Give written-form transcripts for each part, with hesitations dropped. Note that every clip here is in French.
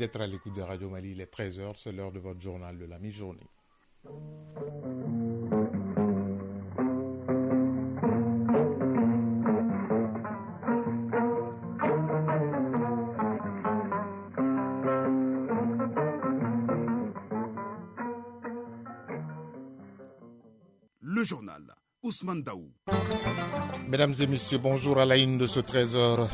d'être à l'écoute de Radio Mali. Il est 13h, c'est l'heure de votre journal de la mi-journée. Le journal Ousmane Daou. Mesdames et messieurs, bonjour à la une de ce 13h.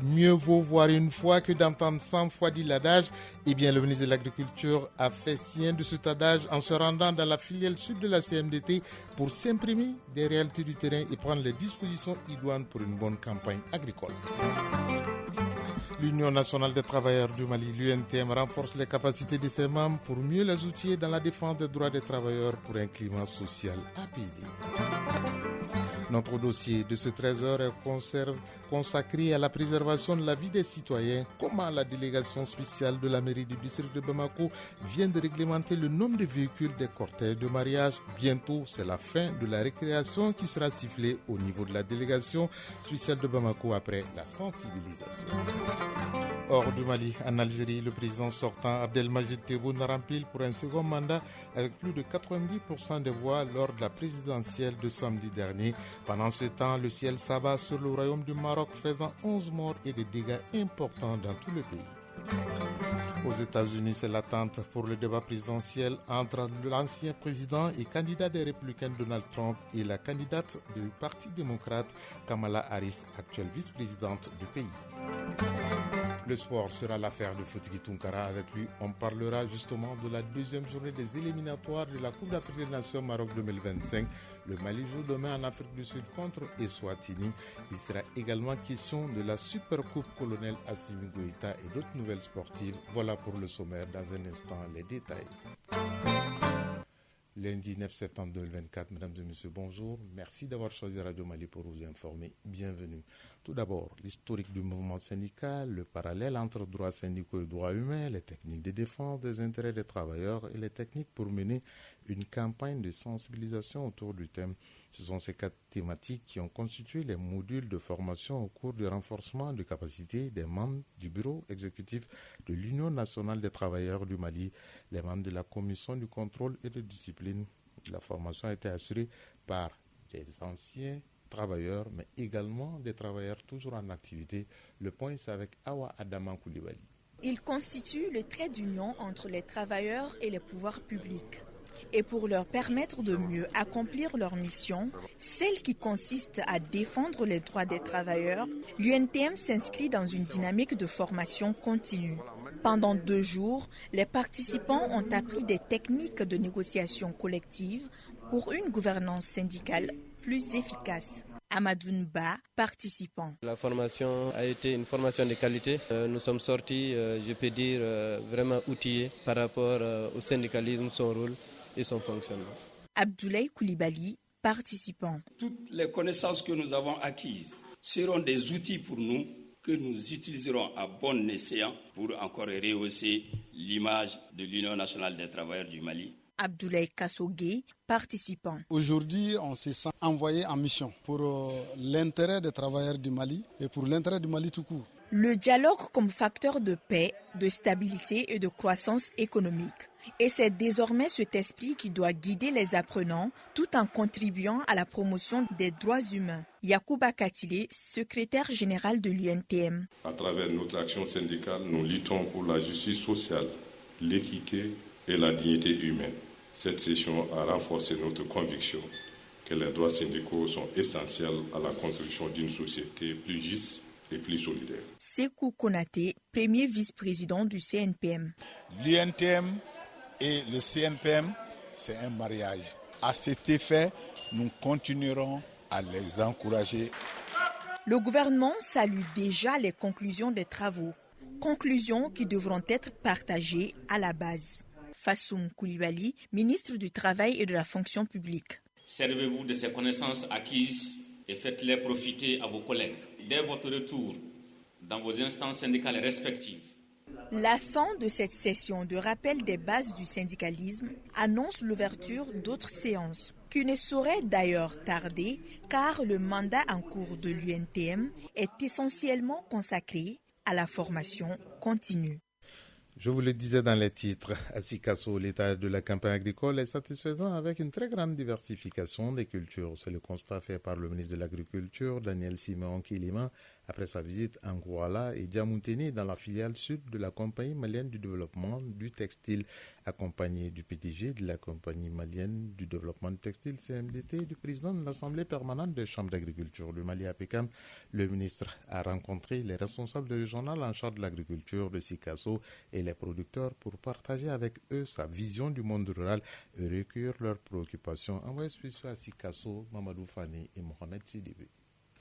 Mieux vaut voir une fois que d'entendre 100 fois dit l'adage. Eh bien, le ministre de l'Agriculture a fait sien de cet adage en se rendant dans la filiale sud de la CMDT pour s'imprimer des réalités du terrain et prendre les dispositions idoines pour une bonne campagne agricole. L'Union nationale des travailleurs du Mali, l'UNTM, renforce les capacités de ses membres pour mieux les outiller dans la défense des droits des travailleurs pour un climat social apaisé. Notre dossier de ce 13h est consacré à la préservation de la vie des citoyens. Comment la délégation spéciale de la mairie du district de Bamako vient de réglementer le nombre de véhicules des cortèges de mariage. Bientôt, c'est la fin de la récréation qui sera sifflée au niveau de la délégation spéciale de Bamako après la sensibilisation. Hors du Mali, en Algérie, le président sortant Abdelmajid Tebboune remplit pour un second mandat avec plus de 90% des voix lors de la présidentielle de samedi dernier. Pendant ce temps, le ciel s'abat sur le royaume du Maroc, faisant 11 morts et des dégâts importants dans tout le pays. Aux États-Unis, c'est l'attente pour le débat présidentiel entre l'ancien président et candidat des Républicains Donald Trump et la candidate du Parti démocrate Kamala Harris, actuelle vice-présidente du pays. Le sport sera l'affaire de Fotiki Tunkara. Avec lui, on parlera justement de la deuxième journée des éliminatoires de la Coupe d'Afrique des Nations Maroc 2025. Le Mali joue demain en Afrique du Sud contre Eswatini. Il sera également question de la Supercoupe Colonel Assimi Goïta et d'autres nouvelles sportives. Voilà pour le sommaire. Dans un instant, les détails. Lundi 9 septembre 2024, mesdames et messieurs, bonjour. Merci d'avoir choisi Radio Mali pour vous informer. Bienvenue. Tout d'abord, l'historique du mouvement syndical, le parallèle entre droits syndicaux et droits humains, les techniques de défense des intérêts des travailleurs et les techniques pour mener une campagne de sensibilisation autour du thème. Ce sont ces quatre thématiques qui ont constitué les modules de formation au cours du renforcement de capacités des membres du bureau exécutif de l'Union nationale des travailleurs du Mali, les membres de la commission du contrôle et de discipline. La formation a été assurée par des anciens travailleurs, mais également des travailleurs toujours en activité. Le point, c'est avec Awa Adaman Koulibaly. Il constitue le trait d'union entre les travailleurs et les pouvoirs publics. Et pour leur permettre de mieux accomplir leur mission, celle qui consiste à défendre les droits des travailleurs, l'UNTM s'inscrit dans une dynamique de formation continue. Pendant 2 jours, les participants ont appris des techniques de négociation collective pour une gouvernance syndicale plus efficace. Amadoun Ba, participant. La formation a été une formation de qualité. Nous sommes sortis, je peux dire, vraiment outillés par rapport au syndicalisme, son rôle et son fonctionnement. Abdoulaye Koulibaly, participant. Toutes les connaissances que nous avons acquises seront des outils pour nous que nous utiliserons à bon escient pour encore rehausser l'image de l'Union nationale des travailleurs du Mali. Abdoulaye Kassogué, participant. Aujourd'hui, on se sent envoyé en mission pour l'intérêt des travailleurs du Mali et pour l'intérêt du Mali tout court. Le dialogue comme facteur de paix, de stabilité et de croissance économique. Et c'est désormais cet esprit qui doit guider les apprenants tout en contribuant à la promotion des droits humains. Yacouba Katile, secrétaire général de l'UNTM. À travers notre action syndicale, nous luttons pour la justice sociale, l'équité et la dignité humaine. Cette session a renforcé notre conviction que les droits syndicaux sont essentiels à la construction d'une société plus juste et plus solidaire. Sekou Konaté, premier vice-président du CNPM. L'UNTM et le CNPM, c'est un mariage. À cet effet, nous continuerons à les encourager. Le gouvernement salue déjà les conclusions des travaux. Conclusions qui devront être partagées à la base. Fassoum Koulibaly, ministre du Travail et de la Fonction publique. Servez-vous de ces connaissances acquises et faites-les profiter à vos collègues. Dès votre retour dans vos instances syndicales respectives. La fin de cette session de rappel des bases du syndicalisme annonce l'ouverture d'autres séances, qui ne sauraient d'ailleurs tarder car le mandat en cours de l'UNTM est essentiellement consacré à la formation continue. Je vous le disais dans les titres, à Sikasso, l'état de la campagne agricole est satisfaisant avec une très grande diversification des cultures. C'est le constat fait par le ministre de l'Agriculture, Daniel Simeon Kilima, après sa visite en Gouala et Djamouteni dans la filiale sud de la Compagnie malienne du développement du textile, accompagné du PDG de la Compagnie malienne du développement du textile, CMDT, et du président de l'Assemblée permanente des chambres d'agriculture du Mali, APECAM. Le ministre a rencontré les responsables régionaux en charge de l'agriculture de Sikasso et les producteurs pour partager avec eux sa vision du monde rural et recueillir leurs préoccupations. Envoyé spécial à Sikasso, Mamadou Fani et Mohamed Sidibé.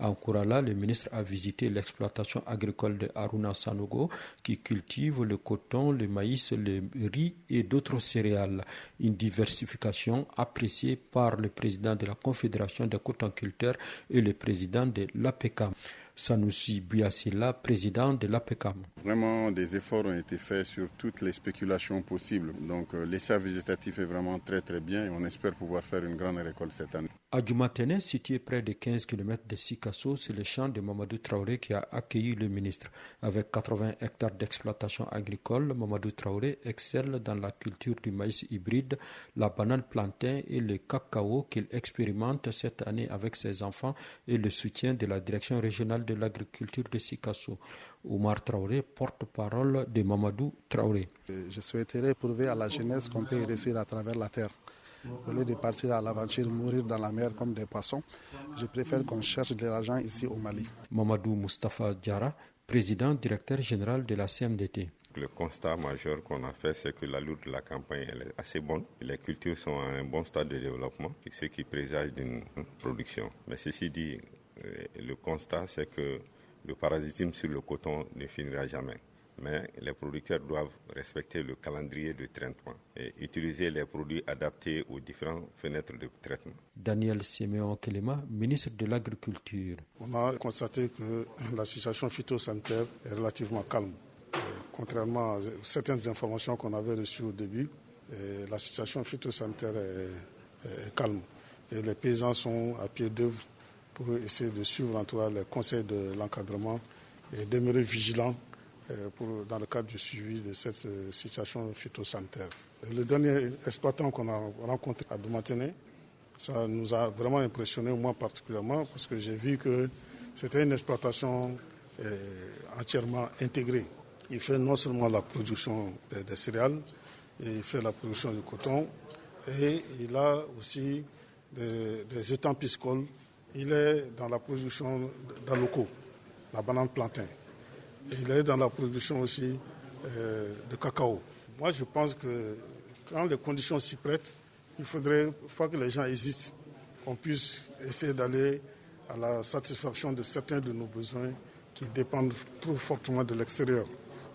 En Kourala, le ministre a visité l'exploitation agricole de Haruna Sanogo qui cultive le coton, le maïs, le riz et d'autres céréales. Une diversification appréciée par le président de la Confédération des cotonculteurs et le président de l'APECAM. Sanoussi Biassila, président de l'APECAM. Vraiment, des efforts ont été faits sur toutes les spéculations possibles. Donc, l'état végétatif est vraiment très très bien et on espère pouvoir faire une grande récolte cette année. À Djoumatene, situé près de 15 km de Sikasso, c'est le champ de Mamadou Traoré qui a accueilli le ministre. Avec 80 hectares d'exploitation agricole, Mamadou Traoré excelle dans la culture du maïs hybride, la banane plantain et le cacao qu'il expérimente cette année avec ses enfants et le soutien de la direction régionale de l'agriculture de Sikasso. Oumar Traoré, porte-parole de Mamadou Traoré. Je souhaiterais prouver à la jeunesse qu'on peut réussir à travers la terre. Au lieu de partir à l'aventure, mourir dans la mer comme des poissons, je préfère qu'on cherche de l'argent ici au Mali. Mamadou Moustapha Diarra, président directeur général de la CMDT. Le constat majeur qu'on a fait, c'est que l'allure de la campagne elle est assez bonne. Les cultures sont à un bon stade de développement, ce qui présage d'une production. Mais ceci dit, le constat, c'est que le parasitisme sur le coton ne finira jamais. Mais les producteurs doivent respecter le calendrier de traitement et utiliser les produits adaptés aux différentes fenêtres de traitement. Daniel Simeon Kelema, ministre de l'Agriculture. On a constaté que la situation phytosanitaire est relativement calme. Contrairement à certaines informations qu'on avait reçues au début, la situation phytosanitaire est calme. Et les paysans sont à pied d'œuvre pour essayer de suivre en tout cas les conseils de l'encadrement et demeurer vigilants dans le cadre du suivi de cette situation phytosanitaire. Le dernier exploitant qu'on a rencontré à Djoumatene, ça nous a vraiment impressionné, moi particulièrement, parce que j'ai vu que c'était une exploitation entièrement intégrée. Il fait non seulement la production des céréales, il fait la production du coton, et il a aussi des étangs piscicoles. Il est dans la production d'aloko, la banane plantain. Il est dans la production aussi de cacao. Moi, je pense que quand les conditions s'y prêtent, il faudrait pas que les gens hésitent, qu'on puisse essayer d'aller à la satisfaction de certains de nos besoins qui dépendent trop fortement de l'extérieur,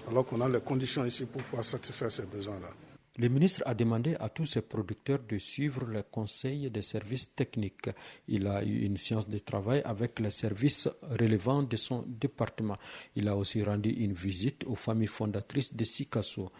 alors qu'on a les conditions ici pour pouvoir satisfaire ces besoins-là. Le ministre a demandé à tous ses producteurs de suivre les conseils des services techniques. Il a eu une séance de travail avec les services relevant de son département. Il a aussi rendu une visite aux familles fondatrices de Sikasso.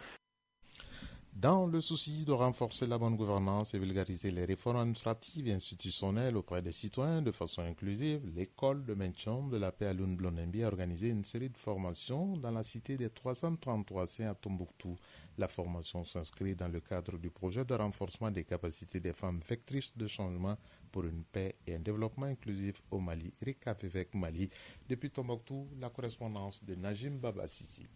Dans le souci de renforcer la bonne gouvernance et vulgariser les réformes administratives et institutionnelles auprès des citoyens de façon inclusive, l'école de maintien de la paix à Lune-Blondembi a organisé une série de formations dans la cité des 333C à Tombouctou. La formation s'inscrit dans le cadre du projet de renforcement des capacités des femmes vectrices de changement pour une paix et un développement inclusif au Mali. RICAPEVEC Mali. Depuis Tombouctou, la correspondance de Najim Babasisi.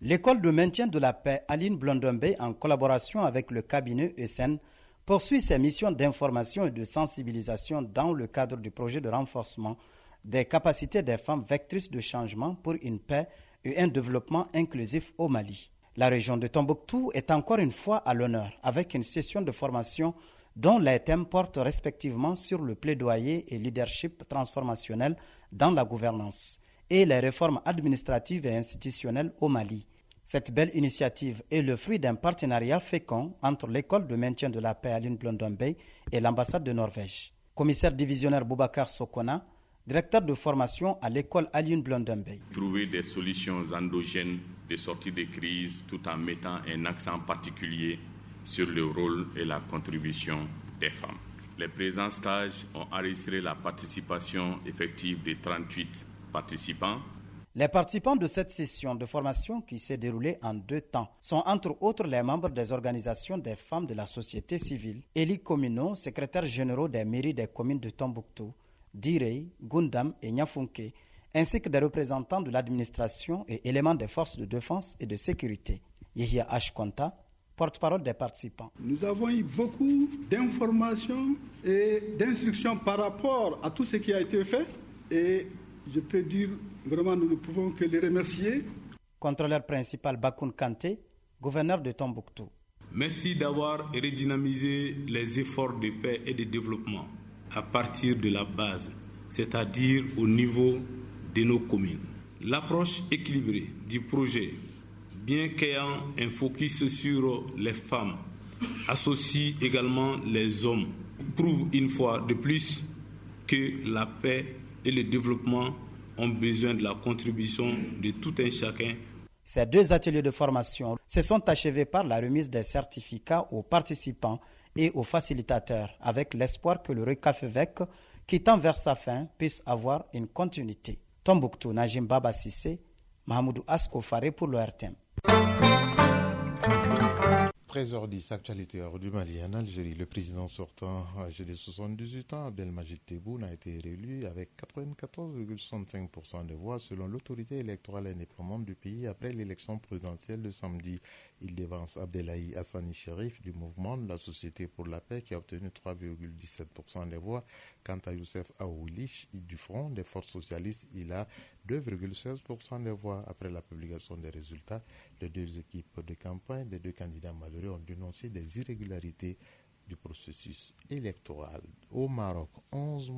L'école de maintien de la paix Aline Blondombe, en collaboration avec le cabinet ESN, poursuit ses missions d'information et de sensibilisation dans le cadre du projet de renforcement des capacités des femmes vectrices de changement pour une paix et un développement inclusif au Mali. La région de Tombouctou est encore une fois à l'honneur avec une session de formation dont les thèmes portent respectivement sur le plaidoyer et leadership transformationnel dans la gouvernance et les réformes administratives et institutionnelles au Mali. Cette belle initiative est le fruit d'un partenariat fécond entre l'école de maintien de la paix Aline Blondombe et l'ambassade de Norvège. Commissaire divisionnaire Boubacar Sokona, directeur de formation à l'école Aline Blondombe. Trouver des solutions endogènes de sortie de crise tout en mettant un accent particulier sur le rôle et la contribution des femmes. Les présents stages ont enregistré la participation effective des 38 participants. Les participants de cette session de formation qui s'est déroulée en 2 temps sont entre autres les membres des organisations des femmes de la société civile, élus communaux, secrétaires généraux des mairies des communes de Tombouctou, Direy, Gundam et Niafunke, ainsi que des représentants de l'administration et éléments des forces de défense et de sécurité. Yehia Ashkonta, porte-parole des participants. Nous avons eu beaucoup d'informations et d'instructions par rapport à tout ce qui a été fait et je peux dire vraiment nous ne pouvons que les remercier. Contrôleur principal Bakoun Kanté, gouverneur de Tombouctou. Merci d'avoir redynamisé les efforts de paix et de développement à partir de la base, c'est-à-dire au niveau de nos communes. L'approche équilibrée du projet, bien qu'ayant un focus sur les femmes, associe également les hommes, prouve une fois de plus que la paix et le développement ont besoin de la contribution de tout un chacun. Ces 2 ateliers de formation se sont achevés par la remise des certificats aux participants et aux facilitateurs, avec l'espoir que le RECAFEVEC, qui tend vers sa fin, puisse avoir une continuité. Tombouctou, Najim Baba Sissé, Mahamoudou Asko Faré pour l'ORTM. 13h10, actualité hors du Mali. En Algérie, le président sortant, âgé de 78 ans, Abdelmajid Tebboune, a été réélu avec 94,65% des voix selon l'autorité électorale indépendante du pays après l'élection présidentielle de samedi. Il devance Abdelahi Hassani Cherif du mouvement de la Société pour la paix qui a obtenu 3,17% des voix. Quant à Youssef Aoulish du Front des forces socialistes, il a 2,16% des voix. Après la publication des résultats, les 2 équipes de campagne des 2 candidats majoritaires ont dénoncé des irrégularités du processus électoral. Au Maroc, 11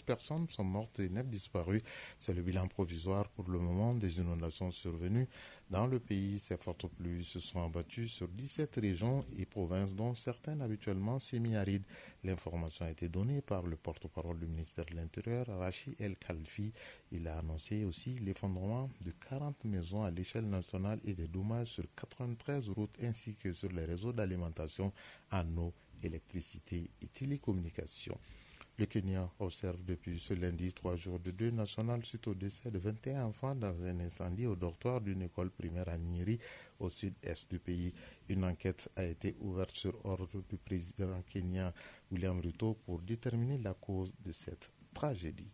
personnes sont mortes et 9 disparues. C'est le bilan provisoire pour le moment des inondations survenues dans le pays. Ces fortes pluies se sont abattues sur 17 régions et provinces, dont certaines habituellement semi-arides. L'information a été donnée par le porte-parole du ministère de l'Intérieur, Rachid El Khalfi. Il a annoncé aussi l'effondrement de 40 maisons à l'échelle nationale et des dommages sur 93 routes ainsi que sur les réseaux d'alimentation en eau, électricité et télécommunications. Le Kenya observe depuis ce lundi 3 jours de deuil national suite au décès de 21 enfants dans un incendie au dortoir d'une école primaire à Nyeri, au sud-est du pays. Une enquête a été ouverte sur ordre du président kenyan William Ruto pour déterminer la cause de cette tragédie.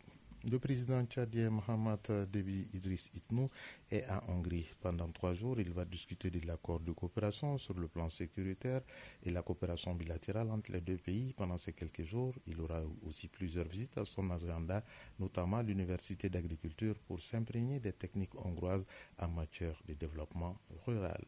Le président tchadien Mohamed Déby Idriss Itnou est en Hongrie. Pendant 3 jours, il va discuter de l'accord de coopération sur le plan sécuritaire et la coopération bilatérale entre les 2 pays. Pendant ces quelques jours, il aura aussi plusieurs visites à son agenda, notamment à l'université d'agriculture pour s'imprégner des techniques hongroises en matière de développement rural.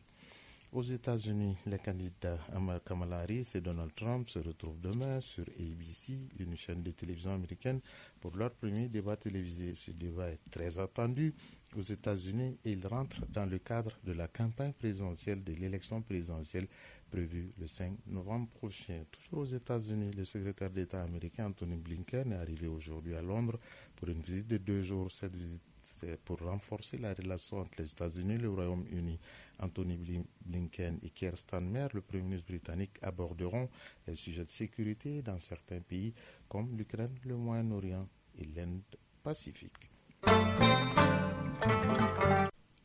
Aux États-Unis, les candidats Kamala Harris et Donald Trump se retrouvent demain sur ABC, une chaîne de télévision américaine, pour leur premier débat télévisé. Ce débat est très attendu aux États-Unis et il rentre dans le cadre de la campagne présidentielle de l'élection présidentielle prévue le 5 novembre prochain. Toujours aux États-Unis, le secrétaire d'État américain Anthony Blinken est arrivé aujourd'hui à Londres pour une visite de 2 jours. Cette visite, c'est pour renforcer la relation entre les États-Unis et le Royaume-Uni. Anthony Blinken et Keir Starmer, le Premier ministre britannique, aborderont les sujets de sécurité dans certains pays comme l'Ukraine, le Moyen-Orient et l'Inde-Pacifique.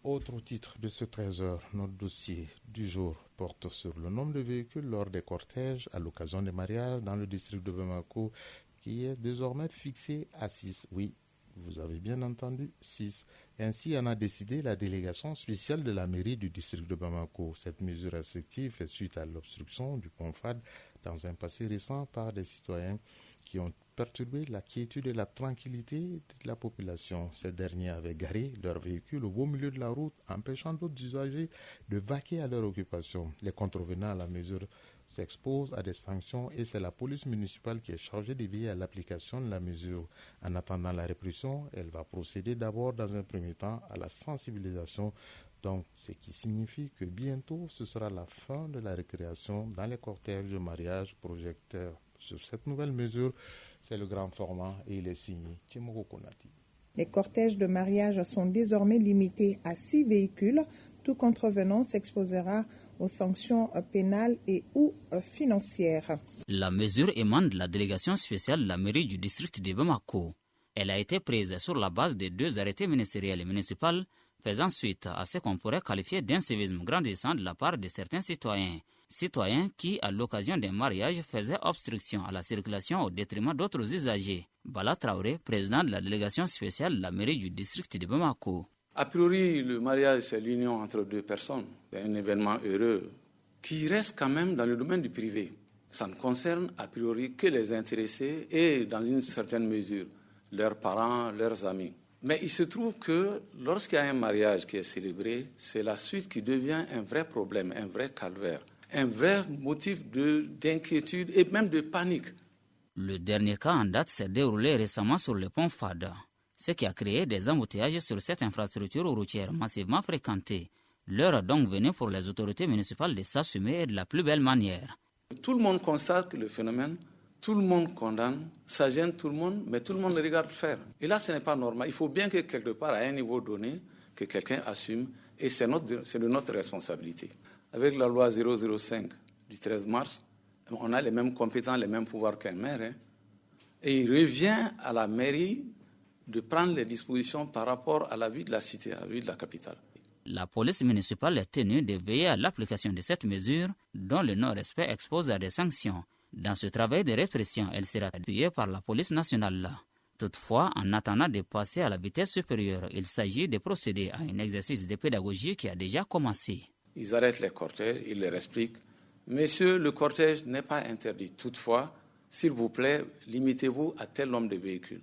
Autre titre de ce 13h, notre dossier du jour porte sur le nombre de véhicules lors des cortèges à l'occasion des mariages dans le district de Bamako qui est désormais fixé à 6. Oui, vous avez bien entendu, 6. Ainsi en a décidé la délégation spéciale de la mairie du district de Bamako. Cette mesure restrictive fait suite à l'obstruction du pont Fad dans un passé récent par des citoyens qui ont perturbé la quiétude et la tranquillité de la population. Ces derniers avaient garé leurs véhicules au beau milieu de la route, empêchant d'autres usagers de vaquer à leur occupation. Les contrevenants à la mesure s'exposent à des sanctions et c'est la police municipale qui est chargée de veiller à l'application de la mesure. En attendant la répression, elle va procéder d'abord dans un premier temps à la sensibilisation, donc ce qui signifie que bientôt ce sera la fin de la récréation dans les cortèges de mariage projecteurs. Sur cette nouvelle mesure, c'est le grand format et il est signé Timoko Konati. Les cortèges de mariage sont désormais limités à 6 véhicules. Tout contrevenant s'exposera aux sanctions pénales et ou financières. La mesure émane de la délégation spéciale de la mairie du district de Bamako. Elle a été prise sur la base de 2 arrêtés ministériels et municipaux, faisant suite à ce qu'on pourrait qualifier d'incivisme grandissant de la part de certains citoyens. Citoyens qui, à l'occasion d'un mariage, faisaient obstruction à la circulation au détriment d'autres usagers. Bala Traoré, président de la délégation spéciale de la mairie du district de Bamako. A priori, le mariage, c'est l'union entre 2 personnes. C'est un événement heureux qui reste quand même dans le domaine du privé. Ça ne concerne a priori que les intéressés et, dans une certaine mesure, leurs parents, leurs amis. Mais il se trouve que lorsqu'il y a un mariage qui est célébré, c'est la suite qui devient un vrai problème, un vrai calvaire, un vrai motif d'inquiétude et même de panique. Le dernier cas en date s'est déroulé récemment sur le pont Fada, ce qui a créé des embouteillages sur cette infrastructure routière massivement fréquentée. L'heure est donc venue pour les autorités municipales de s'assumer de la plus belle manière. Tout le monde constate le phénomène, tout le monde condamne, ça gêne tout le monde, mais tout le monde le regarde faire. Et là, ce n'est pas normal. Il faut bien que quelque part, à un niveau donné, que quelqu'un assume, et c'est de notre responsabilité. Avec la loi 005 du 13 mars, on a les mêmes compétences, les mêmes pouvoirs qu'un maire. Et il revient à la mairie de prendre les dispositions par rapport à la vie de la cité, à la vie de la capitale. La police municipale est tenue de veiller à l'application de cette mesure, dont le non-respect expose à des sanctions. Dans ce travail de répression, elle sera appuyée par la police nationale. Toutefois, en attendant de passer à la vitesse supérieure, il s'agit de procéder à un exercice de pédagogie qui a déjà commencé. Ils arrêtent les cortèges, ils leur expliquent. Messieurs, le cortège n'est pas interdit. Toutefois, s'il vous plaît, limitez-vous à tel nombre de véhicules.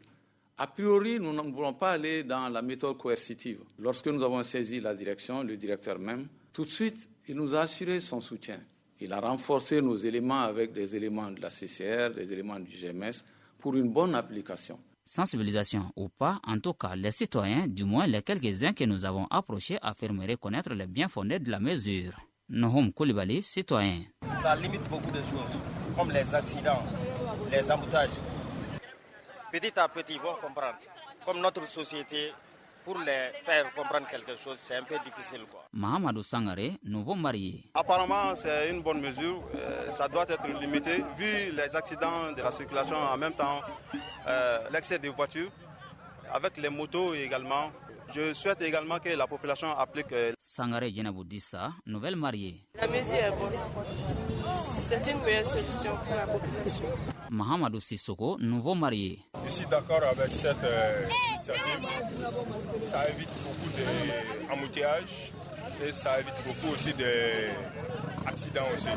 A priori, nous ne voulons pas aller dans la méthode coercitive. Lorsque nous avons saisi la direction, le directeur même, tout de suite, il nous a assuré son soutien. Il a renforcé nos éléments avec des éléments de la CCR, des éléments du GMS, pour une bonne application. Sensibilisation ou pas, en tout cas, les citoyens, du moins les quelques-uns que nous avons approchés, affirment reconnaître les bien-fondés de la mesure. Nohom Koulibaly, citoyen. Ça limite beaucoup de choses, comme les accidents, les emboutages. Petit à petit, ils vont comprendre. Comme notre société, pour les faire comprendre quelque chose, c'est un peu difficile, Mahamadou Sangaré, nouveau marié. Apparemment, c'est une bonne mesure. Ça doit être limité, vu les accidents de la circulation, en même temps l'excès de voitures, avec les motos également. Je souhaite également que la population applique. Sangaré Djenabou Dissa, nouvelle mariée. La mesure est bonne. C'est une meilleure solution pour la population. Mahamadou Sissoko, nouveau marié. Je suis d'accord avec cette initiative. Ça évite beaucoup d'embouteillages et ça évite beaucoup aussi d'accidents aussi.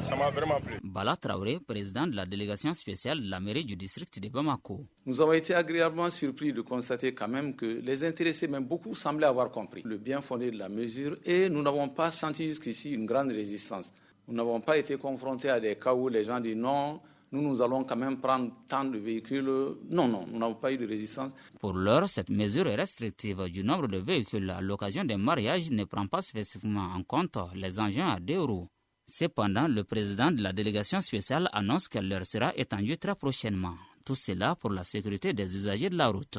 Ça m'a vraiment plu. Bala Traoré, président de la délégation spéciale de la mairie du district de Bamako. Nous avons été agréablement surpris de constater quand même que les intéressés, même beaucoup, semblaient avoir compris le bien fondé de la mesure et nous n'avons pas senti jusqu'ici une grande résistance. Nous n'avons pas été confrontés à des cas où les gens disent non, nous allons quand même prendre tant de véhicules. Non, nous n'avons pas eu de résistance. Pour l'heure, cette mesure restrictive du nombre de véhicules à l'occasion d'un mariage ne prend pas spécifiquement en compte les engins à 2 roues. Cependant, le président de la délégation spéciale annonce qu'elle leur sera étendue très prochainement. Tout cela pour la sécurité des usagers de la route.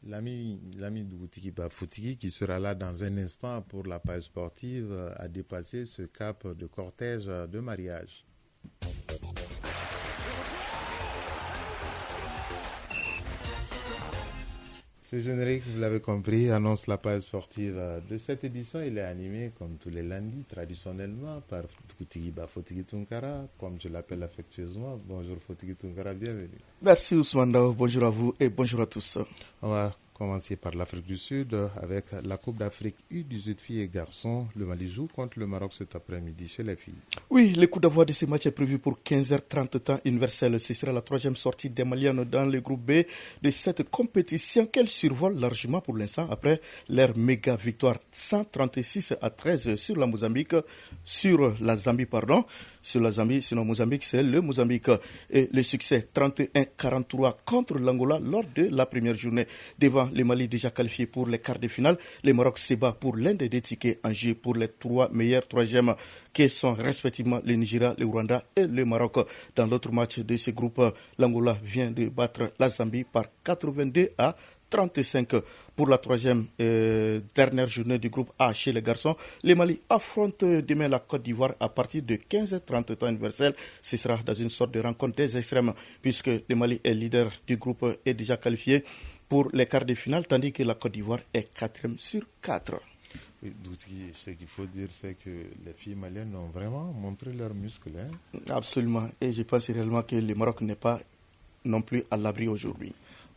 L'ami Dougoutigui Bafoutigi, qui sera là dans un instant pour la page sportive, a dépassé ce cap de cortège de mariage. Ce générique, vous l'avez compris, annonce la page sportive de cette édition. Il est animé, comme tous les lundis, traditionnellement, par Dougoutigui Bafoutigi Tunkara, comme je l'appelle affectueusement. Bonjour Foutigi Tunkara, bienvenue. Merci Ousmane Dao, bonjour à vous et bonjour à tous. On va commencer par l'Afrique du Sud avec la Coupe d'Afrique U18 filles et garçons. Le Mali joue contre le Maroc cet après-midi chez les filles. Oui, le coup d'envoi de ce match est prévu pour 15h30 temps universel. Ce sera la 3e sortie des Maliennes dans le groupe B de cette compétition qu'elles survolent largement pour l'instant après leur méga victoire 136-13 sur la Mozambique, sur la Zambie. Sinon Mozambique, c'est le Mozambique. Et le succès 31-43 contre l'Angola lors de la première journée. Devant le Mali déjà qualifié pour les quarts de finale, le Maroc se bat pour l'un des 2 tickets en jeu pour les 3 meilleurs 3e qui sont respectivement le Nigeria, le Rwanda et le Maroc. Dans l'autre match de ce groupe, l'Angola vient de battre la Zambie par 82-36. 35. Pour la troisième dernière journée du groupe A chez les garçons, le Mali affronte demain la Côte d'Ivoire à partir de 15h30 temps universel. Ce sera dans une sorte de rencontre des extrêmes puisque le Mali est leader du groupe et déjà qualifié pour les quarts de finale, tandis que la Côte d'Ivoire est 4e sur 4. Oui, ce qu'il faut dire, c'est que les filles maliennes ont vraiment montré leurs muscles. Absolument. Et je pense réellement que le Maroc n'est pas non plus à l'abri aujourd'hui.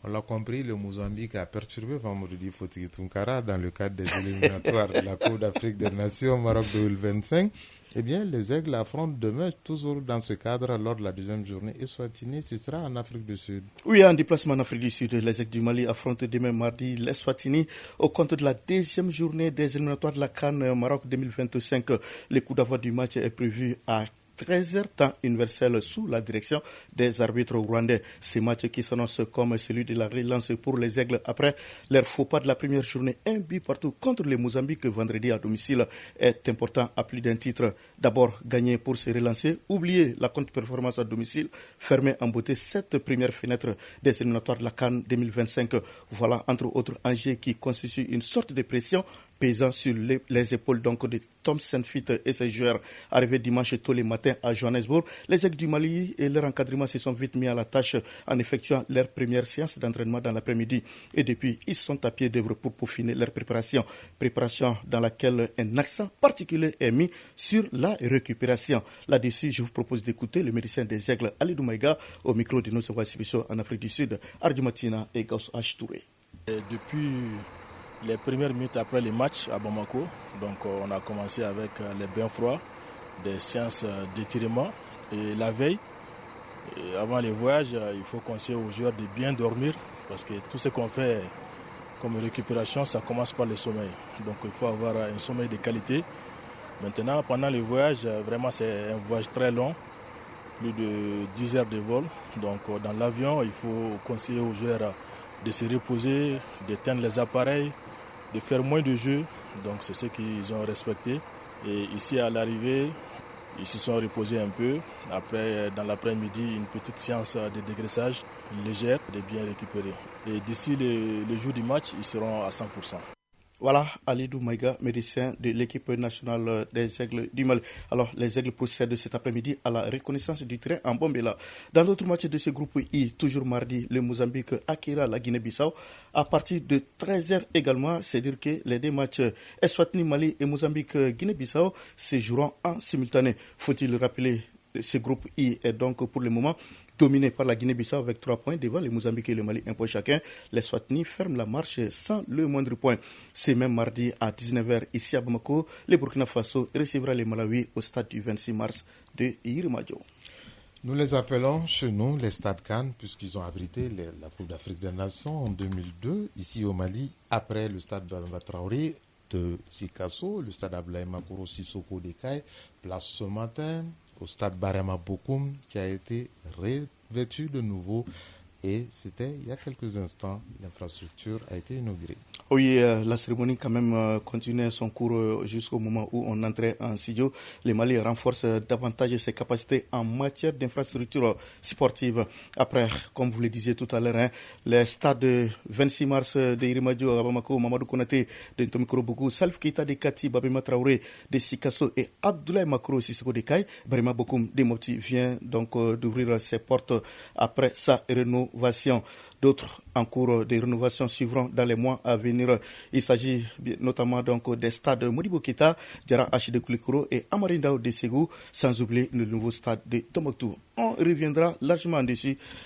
On l'a compris, le Mozambique a perturbé vendredi Fotigi Tunkara dans le cadre des éliminatoires de la Coupe d'Afrique des Nations Maroc 2025. Eh bien, les Aigles affrontent demain, toujours dans ce cadre, lors de la deuxième journée. Et Eswatini, ce sera en Afrique du Sud. Oui, en déplacement en Afrique du Sud, les Aigles du Mali affrontent demain mardi l'Eswatini au compte de la deuxième journée des éliminatoires de la CAN Maroc 2025. Le coup d'envoi du match est prévu à 13h temps universel sous la direction des arbitres rwandais. Ce match qui s'annonce comme celui de la relance pour les Aigles après leur faux pas de la première journée. Un but partout contre le Mozambique vendredi à domicile est important à plus d'un titre. D'abord, gagner pour se relancer, oublier la contre-performance à domicile, fermer en beauté cette première fenêtre des éliminatoires de la CAN 2025. Voilà entre autres enjeux qui constituent une sorte de pression pesant sur les épaules donc de Tom Saintfiet et ses joueurs. Arrivés dimanche tôt le matin à Johannesburg, les Aigles du Mali et leur encadrement se sont vite mis à la tâche en effectuant leur première séance d'entraînement dans l'après-midi. Et depuis, ils sont à pied d'œuvre pour peaufiner leur préparation. Préparation dans laquelle un accent particulier est mis sur la récupération. Là-dessus, je vous propose d'écouter le médecin des Aigles, Alidou Maïga, au micro de nos envois spéciaux en Afrique du Sud, Arjumatina et Gauss H. Touré. Depuis les premières minutes après le match à Bamako, donc on a commencé avec les bains froids, des séances d'étirement. Et la veille, avant le voyage, il faut conseiller aux joueurs de bien dormir parce que tout ce qu'on fait comme récupération, ça commence par le sommeil. Donc il faut avoir un sommeil de qualité. Maintenant, pendant le voyage, vraiment c'est un voyage très long, plus de 10 heures de vol. Donc dans l'avion, il faut conseiller aux joueurs de se reposer, d'éteindre les appareils, de faire moins de jeux, donc c'est ce qu'ils ont respecté. Et ici à l'arrivée, ils se sont reposés un peu. Après, dans l'après-midi, une petite séance de dégraissage légère, de bien récupérer. Et d'ici le jour du match, ils seront à 100%. Voilà, Alidou Maïga, médecin de l'équipe nationale des Aigles du Mali. Alors, les Aigles procèdent cet après-midi à la reconnaissance du terrain en Bombela. Dans d'autres matchs de ce groupe I, toujours mardi, le Mozambique acquérera la Guinée-Bissau à partir de 13h également. C'est-à-dire que les deux matchs Eswatini-Mali et Mozambique-Guinée-Bissau se joueront en simultané. Faut-il rappeler, ce groupe I est donc pour le moment dominé par la Guinée-Bissau avec 3 points devant le Mozambique et le Mali, 1 point chacun. Les Eswatini ferment la marche sans le moindre point. C'est même mardi à 19h ici à Bamako, le Burkina Faso recevra le Malawi au stade du 26 mars de Yirimadio. Nous les appelons chez nous les stades Cannes puisqu'ils ont abrité la Coupe d'Afrique des Nations en 2002 ici au Mali après le stade Bamba Traoré de Sikasso, le stade Ablaye Makoro Sissoko d'Ekaï, place ce matin au stade Barema Bokoum qui a été revêtu de nouveau et c'était il y a quelques instants, l'infrastructure a été inaugurée. Oui, la cérémonie quand même continuait son cours jusqu'au moment où on entrait en studio. Le Mali renforce davantage ses capacités en matière d'infrastructure sportive. Après, comme vous le disiez tout à l'heure, les stades 26 mars de Yirimadio à Bamako, Mamadou Konaté de Ntomikoro Bougou, Salif Keita de Kati, Babema Traoré de Sikasso et Abdoulaye Makro Sissoko de Kaï, Barema Bokoum de Mopti vient donc d'ouvrir ses portes après sa rénovation. D'autres en cours de rénovation suivront dans les mois à venir. Il s'agit notamment donc des stades Modibo Keita, Diarra Achide Koulikoro et Amarindao de Ségou, sans oublier le nouveau stade de Tombouctou. On reviendra largement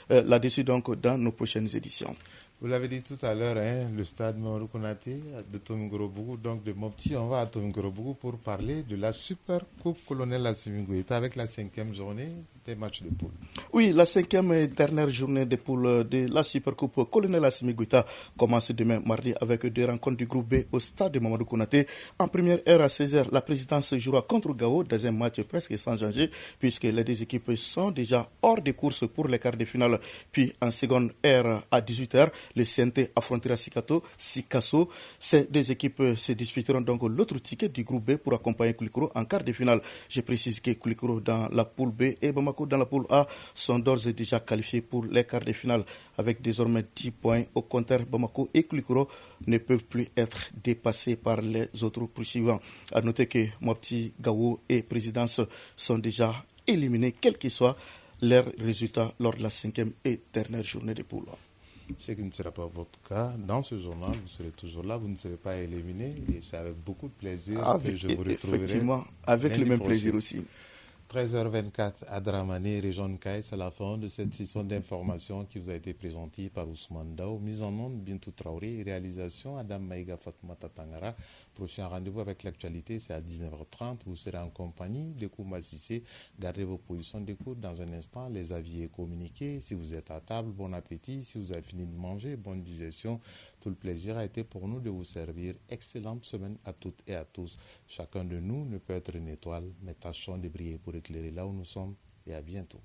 là-dessus donc dans nos prochaines éditions. Vous l'avez dit tout à l'heure, le stade Mamadou Konaté de Tomingoro Bougou, donc de Mopti, on va à Tomingoro Bougou pour parler de la Super Coupe Colonel Assimi Goïta avec la 5e journée des matchs de poule. Oui, la 5e et dernière journée de poule de la Super Coupe Colonel Assimi Goïta commence demain mardi avec 2 rencontres du groupe B au stade de Mamadou Konaté. En première heure à 16h, la présidence jouera contre Gao dans un match presque sans enjeu puisque les deux équipes sont déjà hors de course pour les quarts de finale. Puis en seconde heure à 18h, Le CNT affrontera Sikasso. Ces deux équipes se disputeront donc l'autre ticket du groupe B pour accompagner Koulikoro en quart de finale. Je précise que Koulikoro dans la poule B et Bamako dans la poule A sont d'ores et déjà qualifiés pour les quarts de finale avec désormais 10 points. Au contraire, Bamako et Koulikoro ne peuvent plus être dépassés par les autres poursuivants. À noter que Mopti, Gao et Présidence sont déjà éliminés, quel que soit leur résultat lors de la 5e et dernière journée de poule. Ce qui ne sera pas votre cas. Dans ce journal, vous serez toujours là, vous ne serez pas éliminé et c'est avec beaucoup de plaisir que je vous retrouverai. Effectivement, avec le même plaisir aussi. 13h24 à Dramane, région de Caille, c'est la fin de cette session d'information qui vous a été présentée par Ousmane Dao. Mise en onde, Bintou Traoré, réalisation Adam Maïga Fatoumata Tangara. Prochain rendez-vous avec l'actualité, c'est à 19h30. Vous serez en compagnie de Kouma Sissé. Gardez vos positions d'écoute dans un instant. Les avis est communiqué. Si vous êtes à table, bon appétit. Si vous avez fini de manger, bonne digestion. Tout le plaisir a été pour nous de vous servir. Excellente semaine à toutes et à tous. Chacun de nous ne peut être une étoile, mais tâchons de briller pour éclairer là où nous sommes. Et à bientôt.